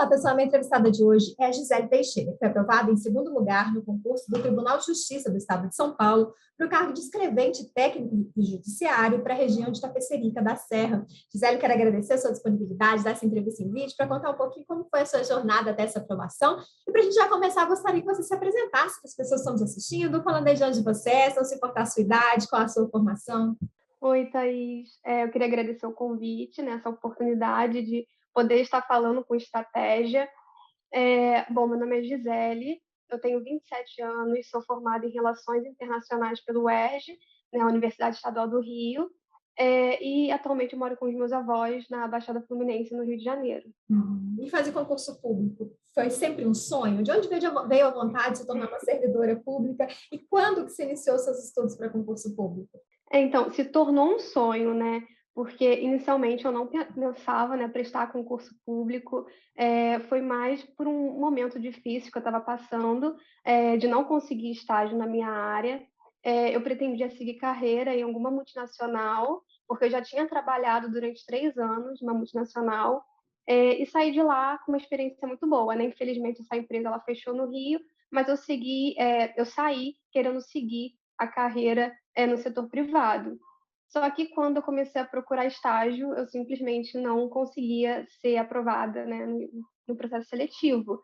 Olá, pessoal. A minha entrevistada de hoje é a Gisele Teixeira, que foi aprovada em segundo lugar no concurso do Tribunal de Justiça do Estado de São Paulo para o cargo de escrevente técnico de judiciário para a região de Tapecerica da Serra. Gisele, quero agradecer a sua disponibilidade dessa entrevista em vídeo para contar um pouquinho como foi a sua jornada até essa aprovação. E para a gente já começar, gostaria que você se apresentasse para as pessoas que estão nos assistindo, falando aí de onde você é, não se importar a sua idade, qual a sua formação. Oi, Thaís. Eu queria agradecer o convite, né, essa oportunidade de poder estar falando com estratégia. Bom, meu nome é Gisele, eu tenho 27 anos, sou formada em Relações Internacionais pelo UERJ, né, a Universidade Estadual do Rio, e atualmente eu moro com os meus avós na Baixada Fluminense, no Rio de Janeiro. E fazer concurso público foi sempre um sonho? De onde veio a vontade de se tornar uma servidora pública? E quando que você iniciou seus estudos para concurso público? Então, se tornou um sonho, né? Porque inicialmente eu não pensava, né, prestar concurso público. Foi mais por um momento difícil que eu estava passando, de não conseguir estágio na minha área. Eu pretendia seguir carreira em alguma multinacional, porque eu já tinha trabalhado durante 3 anos numa multinacional, e saí de lá com uma experiência muito boa, né? Infelizmente, essa empresa ela fechou no Rio, mas eu saí querendo seguir a carreira no setor privado. Só que quando eu comecei a procurar estágio, eu simplesmente não conseguia ser aprovada, né, no processo seletivo.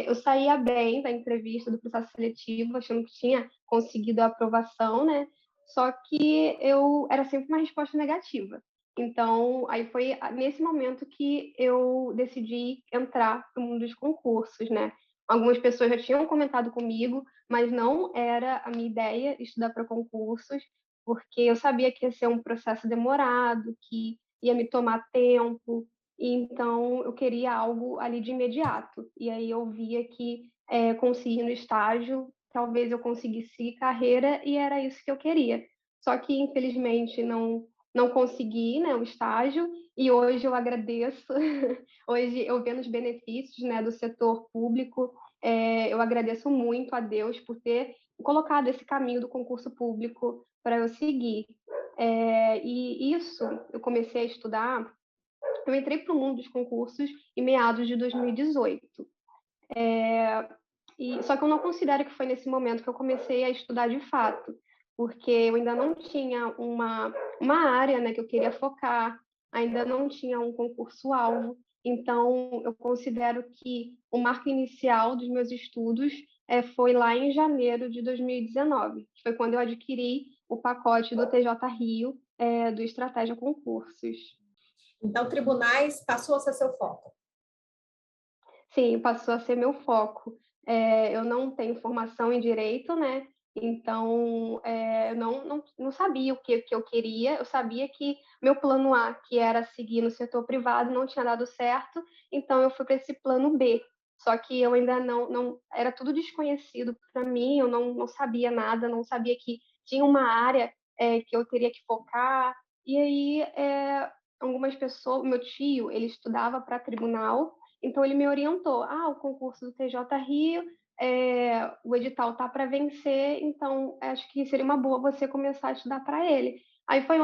Eu saía bem da entrevista do processo seletivo, achando que tinha conseguido a aprovação, né? Só que eu era sempre uma resposta negativa. Então, aí foi nesse momento que eu decidi entrar no mundo dos concursos, né? Algumas pessoas já tinham comentado comigo, mas não era a minha ideia estudar para concursos, porque eu sabia que ia ser um processo demorado, que ia me tomar tempo, e então eu queria algo ali de imediato. E aí eu via que conseguindo estágio, talvez eu conseguisse seguir carreira, e era isso que eu queria. Só que, infelizmente, não consegui, né, o estágio, e hoje eu agradeço. Hoje eu vendo os benefícios, né, do setor público, eu agradeço muito a Deus por ter colocado esse caminho do concurso público para eu seguir. E isso, eu comecei a estudar, eu entrei para o mundo dos concursos em meados de 2018. Só que eu não considero que foi nesse momento que eu comecei a estudar de fato, porque eu ainda não tinha uma área, né, que eu queria focar, ainda não tinha um concurso-alvo. Então, eu considero que o marco inicial dos meus estudos foi lá em janeiro de 2019, que foi quando eu adquiri o pacote do TJ Rio, do Estratégia Concursos. Então, tribunais passou a ser seu foco. Sim, passou a ser meu foco. Eu não tenho formação em direito, né? Então, eu não sabia o que eu queria. Eu sabia que meu plano A, que era seguir no setor privado, não tinha dado certo, então eu fui para esse plano B. Só que eu ainda não era tudo desconhecido para mim, eu não sabia nada, não sabia que tinha uma área que eu teria que focar. E aí, algumas pessoas, meu tio, ele estudava para tribunal, então ele me orientou, o concurso do TJ Rio, o edital tá para vencer, então acho que seria uma boa você começar a estudar para ele. Aí foi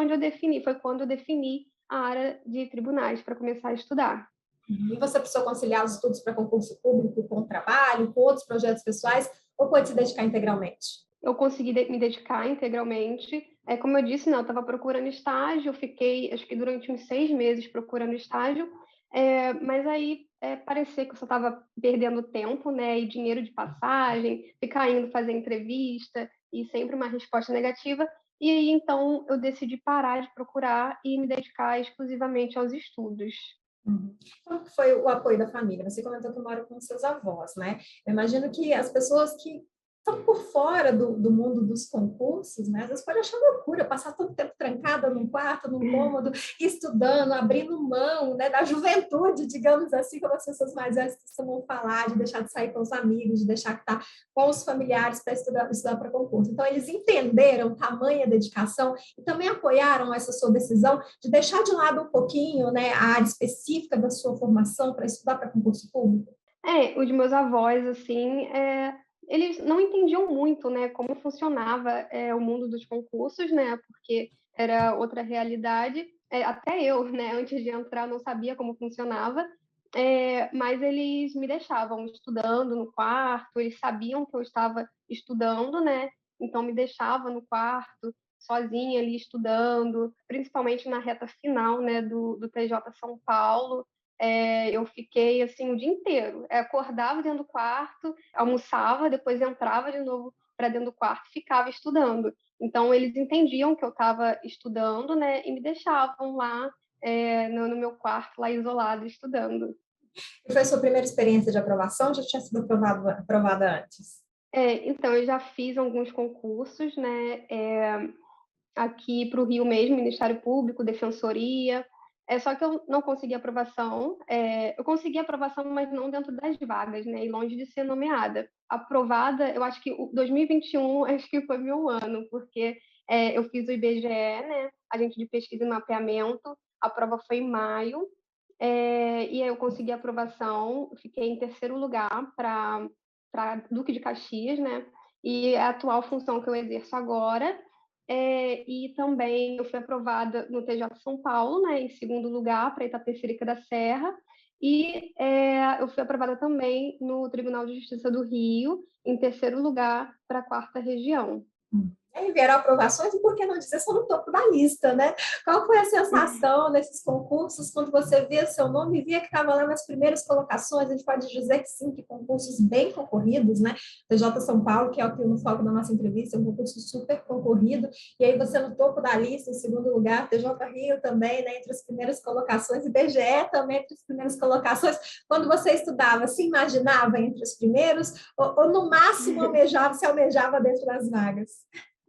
quando eu defini a área de tribunais para começar a estudar. E você precisou conciliar os estudos para concurso público com o trabalho, com outros projetos pessoais, ou pode se dedicar integralmente? Eu consegui me dedicar integralmente. Como eu disse, não, eu estava procurando estágio, eu fiquei, acho que durante uns 6 meses procurando estágio, mas aí parecia que eu só estava perdendo tempo, né, e dinheiro de passagem, ficar indo fazer entrevista e sempre uma resposta negativa. E aí, então, eu decidi parar de procurar e me dedicar exclusivamente aos estudos. Uhum. Como que foi o apoio da família? Você comentou que mora com seus avós, né? Eu imagino que as pessoas que estão por fora do mundo dos concursos, né? Às vezes pode achar loucura passar todo tempo trancada num quarto, num cômodo, estudando, abrindo mão, né, da juventude, digamos assim, como as pessoas mais velhas costumam falar, de deixar de sair com os amigos, de deixar de estar com os familiares para estudar para concurso. Então, eles entenderam tamanha dedicação e também apoiaram essa sua decisão de deixar de lado um pouquinho, né, a área específica da sua formação para estudar para concurso público? Os meus avós, assim, eles não entendiam muito, né, como funcionava o mundo dos concursos, né, porque era outra realidade. Até eu, né, antes de entrar, não sabia como funcionava. mas eles me deixavam estudando no quarto, eles sabiam que eu estava estudando, né? Então me deixavam no quarto, sozinha ali estudando, principalmente na reta final, né, do TJ São Paulo. Eu fiquei assim o dia inteiro. Acordava dentro do quarto, almoçava, depois entrava de novo para dentro do quarto, e ficava estudando. Então eles entendiam que eu estava estudando, né, e me deixavam lá no meu quarto, lá isolado, estudando. E foi a sua primeira experiência de aprovação? Já tinha sido aprovada antes? Então, eu já fiz alguns concursos, né? Aqui para o Rio mesmo, Ministério Público, Defensoria. Só que eu não consegui aprovação. Eu consegui aprovação, mas não dentro das vagas, né? E longe de ser nomeada. Aprovada, eu acho que o 2021 acho que foi meu ano, porque eu fiz o IBGE, né? Agente de Pesquisa e Mapeamento. A prova foi em maio. E aí eu consegui aprovação, fiquei em terceiro lugar para Duque de Caxias, né? E é a atual função que eu exerço agora. E também eu fui aprovada no TJ São Paulo, né? Em segundo lugar para Itapecerica da Serra. E eu fui aprovada também no Tribunal de Justiça do Rio, em terceiro lugar para a quarta região. Aí vieram aprovações, e por que não dizer só no topo da lista, né? Qual foi a sensação nesses concursos quando você via seu nome e via que estava lá nas primeiras colocações? A gente pode dizer que sim, que concursos bem concorridos, né? TJ São Paulo, que é o que no foco da nossa entrevista, é um concurso super concorrido, e aí você no topo da lista, em segundo lugar, TJ Rio também, né, entre as primeiras colocações, e IBGE também entre as primeiras colocações. Quando você estudava, se imaginava entre os primeiros, ou no máximo se almejava dentro das vagas?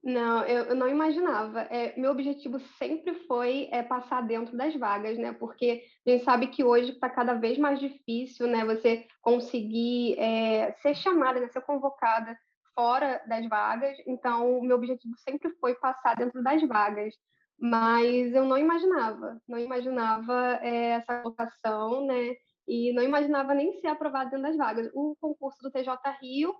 Não, eu não imaginava. Meu objetivo sempre foi passar dentro das vagas, né? Porque a gente sabe que hoje está cada vez mais difícil, né? Você conseguir ser chamada, né? Ser convocada fora das vagas. Então, o meu objetivo sempre foi passar dentro das vagas. Mas eu não imaginava essa colocação, né? E não imaginava nem ser aprovada dentro das vagas. O concurso do TJ Rio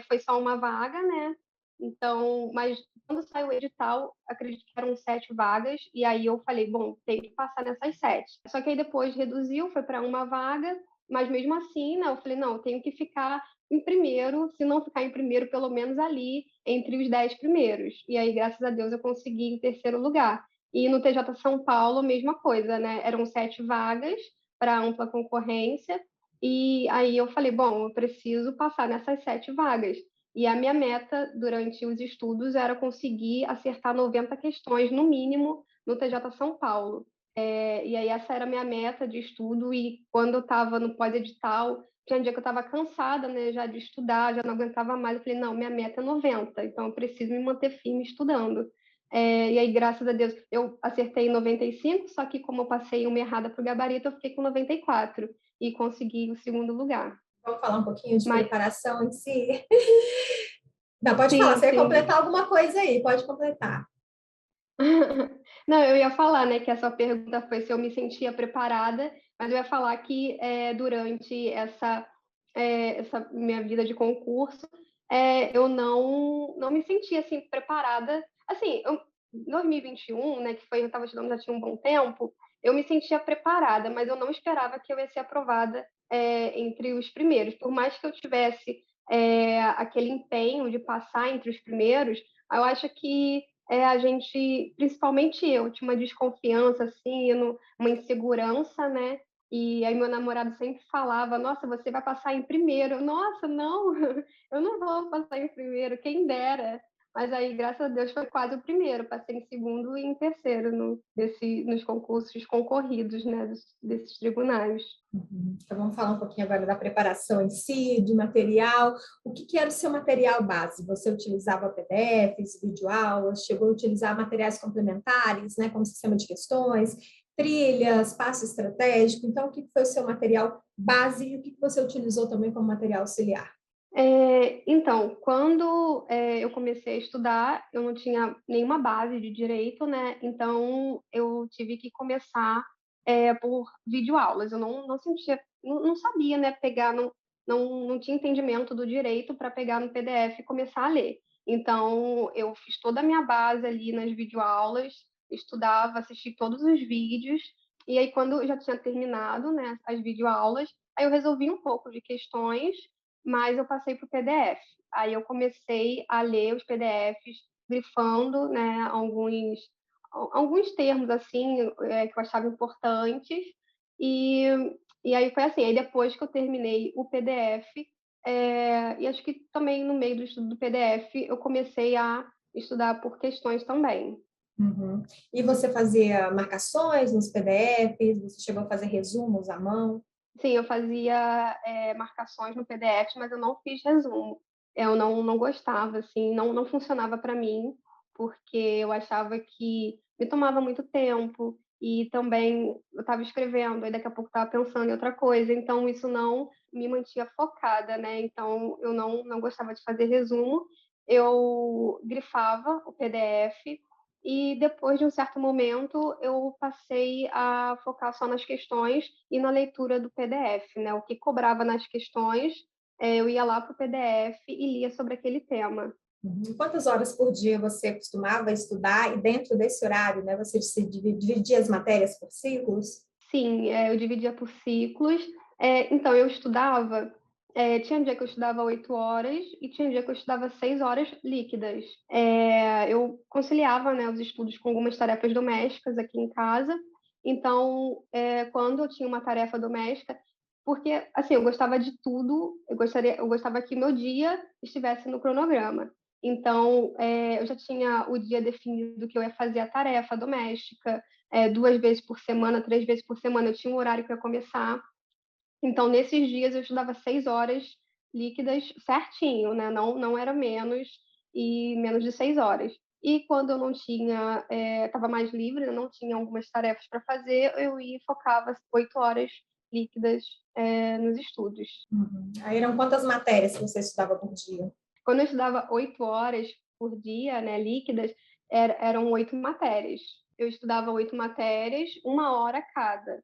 foi só uma vaga, né? Então, mas quando saiu o edital, acredito que eram 7 vagas, e aí eu falei, bom, tem que passar nessas 7. Só que aí depois reduziu, foi para uma vaga, mas mesmo assim, né, eu falei, não, eu tenho que ficar em primeiro, se não ficar em primeiro, pelo menos ali, entre os 10 primeiros. E aí, graças a Deus, eu consegui em terceiro lugar. E no TJ São Paulo, mesma coisa, né? Eram 7 vagas para ampla concorrência, e aí eu falei, bom, eu preciso passar nessas 7 vagas. E a minha meta durante os estudos era conseguir acertar 90 questões, no mínimo, no TJ São Paulo. E aí essa era a minha meta de estudo, e quando eu estava no pós-edital, tinha um dia que eu estava cansada, né, já de estudar, já não aguentava mais, eu falei, não, minha meta é 90, então eu preciso me manter firme estudando. E aí, graças a Deus, eu acertei 95, só que como eu passei uma errada para o gabarito, eu fiquei com 94 e consegui o segundo lugar. Vamos falar um pouquinho de Mas preparação em si? Não, pode falar, sim, você ia sim. completar alguma coisa aí, pode completar. Não, eu ia falar, né, que essa pergunta foi se eu me sentia preparada, mas eu ia falar que durante essa minha vida de concurso, eu não me sentia assim preparada. Assim, em 2021, né, que foi eu estava estudando já tinha um bom tempo, eu me sentia preparada, mas eu não esperava que eu ia ser aprovada entre os primeiros. Por mais que eu tivesse aquele empenho de passar entre os primeiros, eu acho que a gente, principalmente eu, tinha uma desconfiança, assim, uma insegurança, né? E aí meu namorado sempre falava, nossa, você vai passar em primeiro. Nossa, não, eu não vou passar em primeiro, quem dera. Mas aí, graças a Deus, foi quase o primeiro. Passei em segundo e em terceiro nos concursos concorridos, né, desses tribunais. Então, vamos falar um pouquinho agora da preparação em si, de material. O que era o seu material base? Você utilizava PDFs, videoaulas, chegou a utilizar materiais complementares, né, como sistema de questões, trilhas, passo estratégico? Então, o que foi o seu material base e o que você utilizou também como material auxiliar? Então, quando eu comecei a estudar, eu não tinha nenhuma base de direito, né? Então, eu tive que começar por videoaulas. Eu não sentia, não sabia, né? Pegar, não tinha entendimento do direito para pegar no PDF e começar a ler. Então, eu fiz toda a minha base ali nas videoaulas, estudava, assisti todos os vídeos, E aí, quando eu já tinha terminado, né, as videoaulas, aí eu resolvi um pouco de questões, mas eu passei para o PDF. Aí eu comecei a ler os PDFs, grifando, né, alguns termos, assim, que eu achava importantes, e, e aí foi assim, aí depois que eu terminei o PDF, e acho que também no meio do estudo do PDF, eu comecei a estudar por questões também. Uhum. E você fazia marcações nos PDFs? Você chegou a fazer resumos à mão? Sim, eu fazia marcações no PDF, mas eu não fiz resumo. Eu não gostava, assim, não funcionava para mim, porque eu achava que me tomava muito tempo e também eu estava escrevendo, aí daqui a pouco estava pensando em outra coisa, então isso não me mantinha focada, né? Então eu não gostava de fazer resumo, eu grifava o PDF e depois de um certo momento eu passei a focar só nas questões e na leitura do PDF, né? O que cobrava nas questões, eu ia lá para o PDF e lia sobre aquele tema. Uhum. Quantas horas por dia você costumava estudar? E dentro desse horário, né, você se dividia as matérias por ciclos? Sim, eu dividia por ciclos. Então, eu estudava, tinha dia que eu estudava 8 horas e tinha dia que eu estudava 6 horas líquidas. Eu conciliava, né, os estudos com algumas tarefas domésticas aqui em casa. Então, quando eu tinha uma tarefa doméstica, porque assim, eu gostava de tudo, eu gostava que meu dia estivesse no cronograma. Então, eu já tinha o dia definido que eu ia fazer a tarefa doméstica, 2 vezes por semana, 3 vezes por semana, eu tinha um horário para começar. Então, nesses dias, eu estudava 6 horas líquidas certinho, né? Não era menos e menos de 6 horas. E quando eu não tinha, estava mais livre, eu não tinha algumas tarefas para fazer, eu ia e focava 8 horas líquidas, nos estudos. Uhum. Aí eram quantas matérias que você estudava por dia? Quando eu estudava 8 horas por dia, né, líquidas, eram 8 matérias. Eu estudava 8 matérias, 1 hora cada.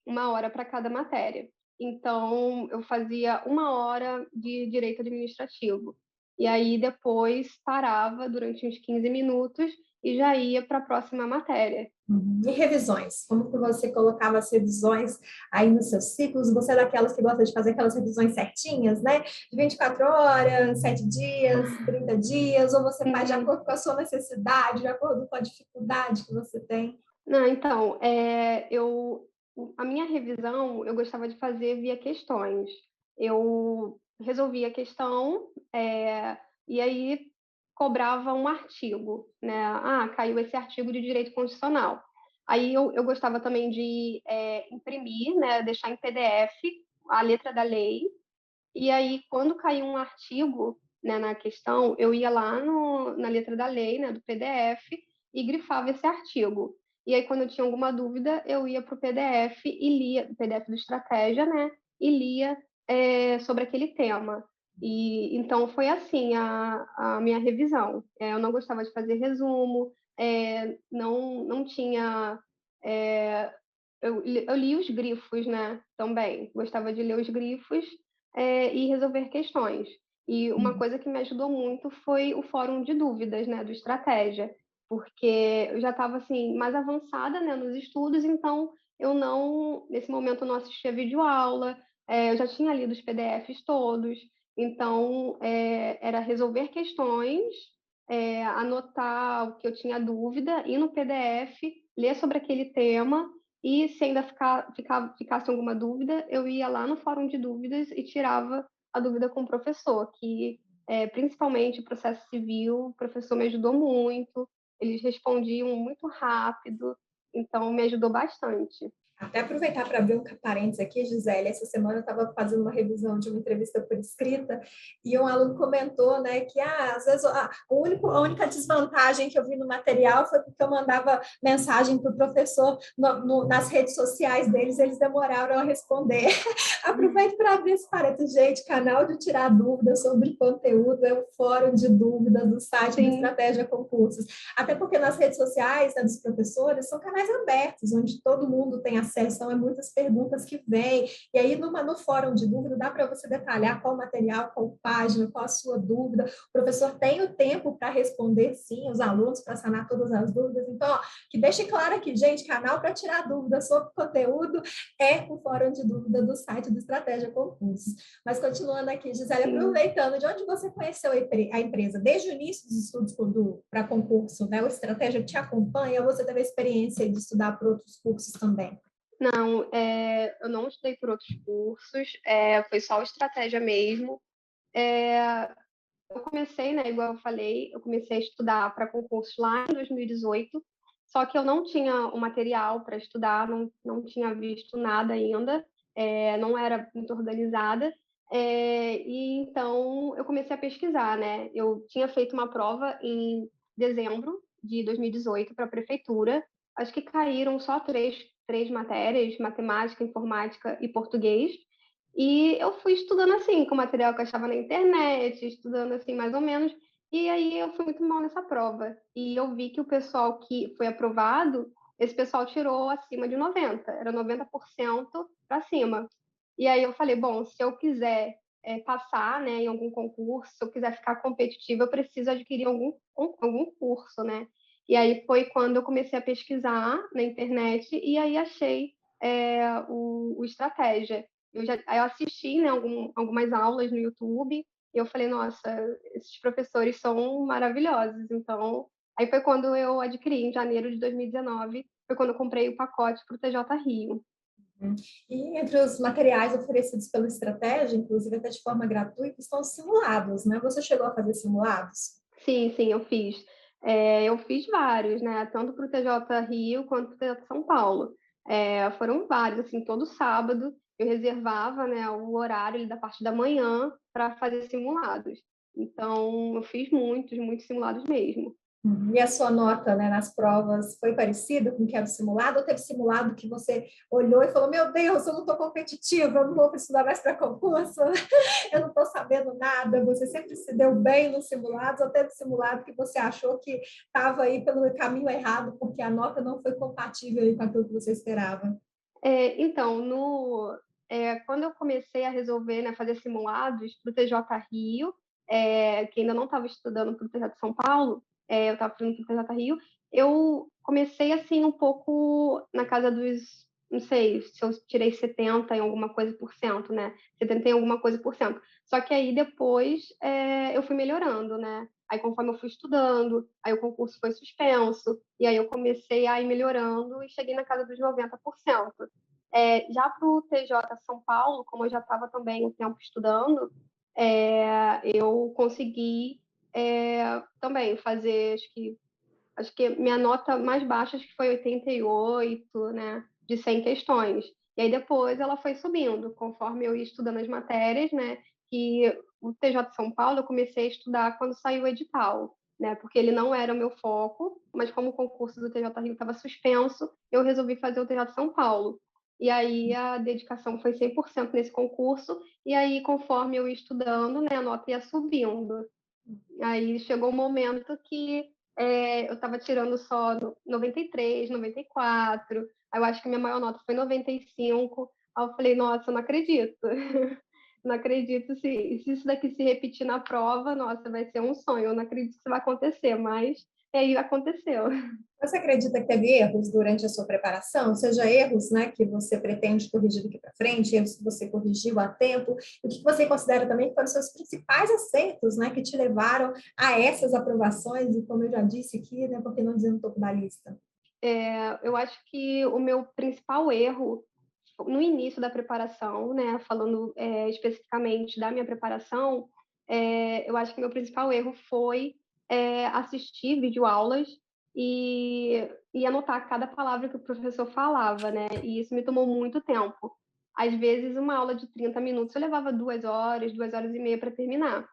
1 hora para cada matéria. Então, eu fazia 1 hora de direito administrativo. E aí, depois, parava durante uns 15 minutos e já ia para a próxima matéria. Uhum. E revisões? Como que você colocava as revisões aí nos seus ciclos? Você é daquelas que gosta de fazer aquelas revisões certinhas, né? De 24 horas, 7 dias, 30 dias, ou você faz de Uhum. acordo com a sua necessidade, de acordo com a dificuldade que você tem? Não, então, a minha revisão eu gostava de fazer via questões. Eu resolvia a questão, e aí cobrava um artigo, né? Ah, caiu esse artigo de direito constitucional. Aí eu gostava também de imprimir, né? Deixar em PDF a letra da lei. E aí, quando caiu um artigo, né, na questão, eu ia lá na letra da lei, né, do PDF, e grifava esse artigo. E aí, quando eu tinha alguma dúvida, eu ia para o PDF e lia, o PDF do Estratégia, né, e lia sobre aquele tema. E então foi assim a minha revisão. Eu não gostava de fazer resumo, não tinha. é, eu li os grifos, né, também. Gostava de ler os grifos, e resolver questões. E uma coisa que me ajudou muito foi o fórum de dúvidas, né, do Estratégia, porque eu já estava, assim, mais avançada, né, nos estudos, então eu não nesse momento eu não assistia videoaula, eu já tinha lido os PDFs todos, então, era resolver questões, anotar o que eu tinha dúvida, ir no PDF, ler sobre aquele tema e se ainda ficasse alguma dúvida, eu ia lá no fórum de dúvidas e tirava a dúvida com o professor, que principalmente o processo civil, o professor me ajudou muito, eles respondiam muito rápido, então me ajudou bastante. Até aproveitar para abrir um parênteses aqui, Gisele, essa semana eu estava fazendo uma revisão de uma entrevista por escrita e um aluno comentou, né, que às vezes a única desvantagem que eu vi no material foi porque eu mandava mensagem para o professor nas redes sociais deles, eles demoraram a responder. Aproveito para quero abrir esse parênteses, gente, canal de tirar dúvidas sobre conteúdo é o fórum de dúvidas do site do Sim. Estratégia Concursos. Até porque nas redes sociais, né, dos professores, são canais abertos, onde todo mundo tem acesso, então é muitas perguntas que vêm. E aí, no fórum de dúvida, dá para você detalhar qual material, qual página, qual a sua dúvida. O professor tem o tempo para responder, sim, os alunos, para sanar todas as dúvidas. Então, ó, que deixe claro aqui, gente, canal para tirar dúvidas sobre conteúdo é o fórum de dúvida do site do Estratégia Concursos. Mas continuando aqui, Gisele, aproveitando, de onde você conheceu a empresa? Desde o início dos estudos para concurso, né? O Estratégia te acompanha, ou você teve a experiência de estudar por outros cursos também? Não, eu não estudei por outros cursos, foi só o estratégia mesmo. Eu comecei, né, igual eu falei, eu comecei a estudar para concurso lá em 2018, só que eu não tinha o material para estudar, não tinha visto nada ainda, não era muito organizada, e então eu comecei a pesquisar, né? Eu tinha feito uma prova em dezembro de 2018 para a prefeitura, acho que caíram só três matérias, matemática, informática e português, e eu fui estudando assim, com o material que eu achava na internet, estudando assim mais ou menos, e aí eu fui muito mal nessa prova. E eu vi que o pessoal que foi aprovado, esse pessoal tirou acima de 90, era 90% para cima. E aí eu falei, bom, se eu quiser passar, né, em algum concurso, se eu quiser ficar competitiva, eu preciso adquirir algum curso, né? E aí foi quando eu comecei a pesquisar na internet e aí achei o Estratégia. Eu assisti, né, algumas aulas no YouTube e eu falei, nossa, esses professores são maravilhosos. Então, aí foi quando eu adquiri, em janeiro de 2019, foi quando eu comprei o pacote para o TJ Rio. E entre os materiais oferecidos pela Estratégia, inclusive até de forma gratuita, estão os simulados, né? Você chegou a fazer simulados? Sim, eu fiz. Eu fiz vários, né? Tanto para o TJ Rio quanto para o TJ São Paulo. Foram vários, assim, todo sábado eu reservava, né, o horário ali da parte da manhã para fazer simulados. Então, eu fiz muitos simulados mesmo. E a sua nota, né, nas provas foi parecida com o que era o simulado? Ou teve simulado que você olhou e falou, meu Deus, eu não estou competitiva, eu não vou estudar mais para concurso, eu não estou sabendo nada. Você sempre se deu bem nos simulados, ou teve simulado que você achou que estava aí pelo caminho errado, porque a nota não foi compatível aí com aquilo que você esperava? Então, quando eu comecei a resolver, né, fazer simulados para o TJ Rio, que ainda não estava estudando para o TJ São Paulo, eu estava fazendo para o TJ Rio, eu comecei assim um pouco na casa dos, não sei, se eu tirei 70 em alguma coisa por cento, né? 70 em alguma coisa por cento. Só que aí depois eu fui melhorando, né? Aí conforme eu fui estudando, aí o concurso foi suspenso, e aí eu comecei a ir melhorando e cheguei na casa dos 90%. Já para o TJ São Paulo, como eu já estava também um tempo estudando, eu consegui também fazer, acho que minha nota mais baixa acho que foi 88, né, de 100 questões. E aí depois ela foi subindo, conforme eu ia estudando as matérias, né, que o TJ de São Paulo eu comecei a estudar quando saiu o edital, né, porque ele não era o meu foco, mas como o concurso do TJ Rio estava suspenso, eu resolvi fazer o TJ de São Paulo. E aí a dedicação foi 100% nesse concurso, e aí conforme eu ia estudando, né, a nota ia subindo. Aí chegou um momento que eu estava tirando só 93, 94. Aí eu acho que minha maior nota foi 95. Aí eu falei, nossa, eu não acredito. Não acredito se isso daqui se repetir na prova, nossa, vai ser um sonho. Eu não acredito que isso vai acontecer, mas aí aconteceu. Você acredita que teve erros durante a sua preparação? Seja erros, né, que você pretende corrigir daqui para frente, erros que você corrigiu a tempo, o que você considera também que foram os seus principais acertos, né, que te levaram a essas aprovações, e como eu já disse aqui, né, porque não dizer no topo da lista? Eu acho que o meu principal erro no início da preparação, né, falando especificamente da minha preparação, eu acho que meu principal erro foi assistir videoaulas e anotar cada palavra que o professor falava, né, e isso me tomou muito tempo. Às vezes, uma aula de 30 minutos eu levava 2 horas, 2 horas e meia para terminar.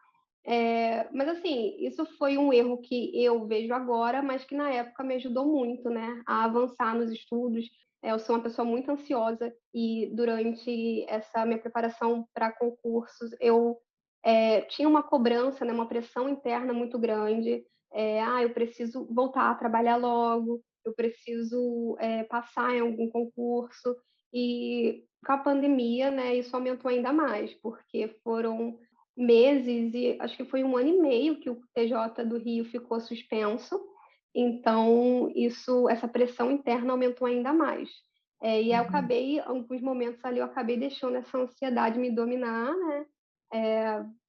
Mas assim, isso foi um erro que eu vejo agora, mas que na época me ajudou muito, né, a avançar nos estudos. Eu sou uma pessoa muito ansiosa e durante essa minha preparação para concursos, eu tinha uma cobrança, né, uma pressão interna muito grande. Eu preciso voltar a trabalhar logo, eu preciso passar em algum concurso. E com a pandemia, né, isso aumentou ainda mais, porque foram meses e acho que foi 1 ano e meio que o TJ do Rio ficou suspenso. Então, essa pressão interna aumentou ainda mais. E aí eu Uhum. acabei, em alguns momentos ali, eu acabei deixando essa ansiedade me dominar, né?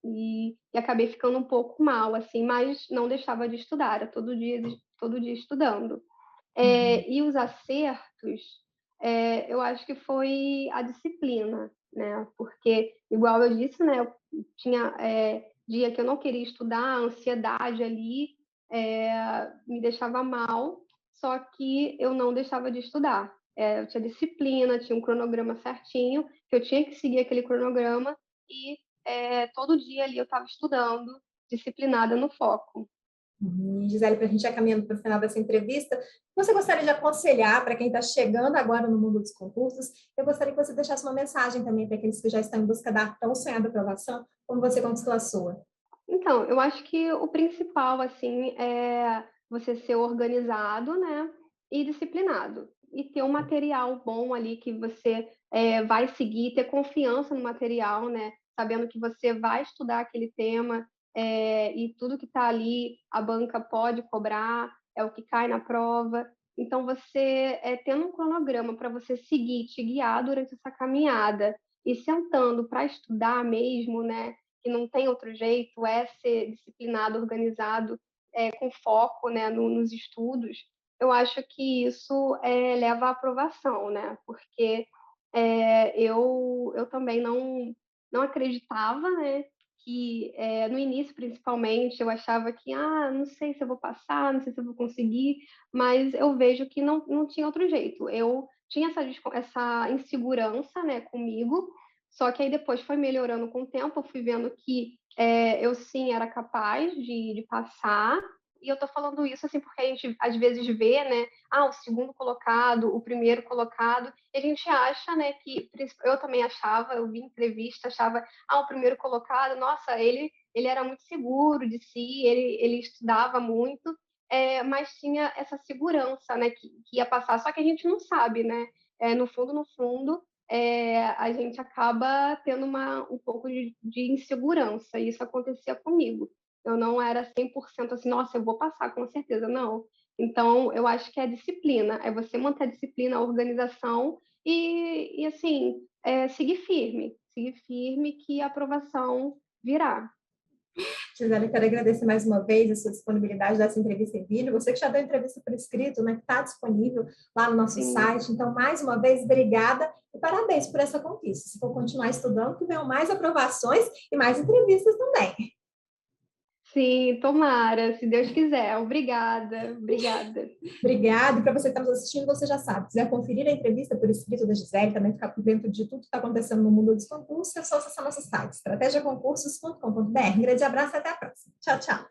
E acabei ficando um pouco mal, assim, mas não deixava de estudar, era todo dia estudando. Uhum. E os acertos, eu acho que foi a disciplina, né? Porque, igual eu disse, né, eu tinha dia que eu não queria estudar, a ansiedade ali me deixava mal, só que eu não deixava de estudar. Eu tinha disciplina, tinha um cronograma certinho, que eu tinha que seguir aquele cronograma e todo dia ali eu estava estudando, disciplinada no foco. Uhum. Gisele, para a gente ir caminhando para o final dessa entrevista, você gostaria de aconselhar para quem está chegando agora no mundo dos concursos? Eu gostaria que você deixasse uma mensagem também para aqueles que já estão em busca da tão sonhada aprovação, como você conquistou a sua. Então, eu acho que o principal, assim, é você ser organizado, né, e disciplinado. E ter um material bom ali que você vai seguir, ter confiança no material, né, sabendo que você vai estudar aquele tema e tudo que está ali a banca pode cobrar, é o que cai na prova. Então, você tendo um cronograma para você seguir, te guiar durante essa caminhada e sentando para estudar mesmo, né, que não tem outro jeito, é ser disciplinado, organizado, com foco, né, nos estudos, eu acho que isso leva à aprovação, né? Porque eu também não acreditava, né? Que no início, principalmente, eu achava que, não sei se eu vou passar, não sei se eu vou conseguir, mas eu vejo que não tinha outro jeito. Eu tinha essa insegurança, né, comigo, só que aí depois foi melhorando com o tempo, eu fui vendo que eu sim era capaz de passar. E eu tô falando isso assim porque a gente às vezes vê, né? O segundo colocado, o primeiro colocado, e a gente acha, né, que eu também achava, eu vi entrevista, achava, o primeiro colocado, nossa, ele era muito seguro de si, ele estudava muito, mas tinha essa segurança, né, que ia passar, só que a gente não sabe, né? No fundo, a gente acaba tendo um pouco de insegurança, e isso acontecia comigo. Eu não era 100% assim, nossa, eu vou passar, com certeza, não. Então, eu acho que é disciplina, é você manter a disciplina, a organização e assim, seguir firme que a aprovação virá. Gisele, eu quero agradecer mais uma vez a sua disponibilidade dessa entrevista em vídeo. Você que já deu entrevista por escrito, né, que está disponível lá no nosso Sim. site. Então, mais uma vez, obrigada e parabéns por essa conquista. Se for continuar estudando, que venham mais aprovações e mais entrevistas também. Sim, tomara, se Deus quiser. Obrigada, obrigada. Obrigada. E para você que está nos assistindo, você já sabe, se quiser conferir a entrevista por escrito da Gisele, também ficar por dentro de tudo que está acontecendo no mundo dos concursos, é só acessar nosso site, estratégiaconcursos.com.br. Um grande abraço e até a próxima. Tchau, tchau.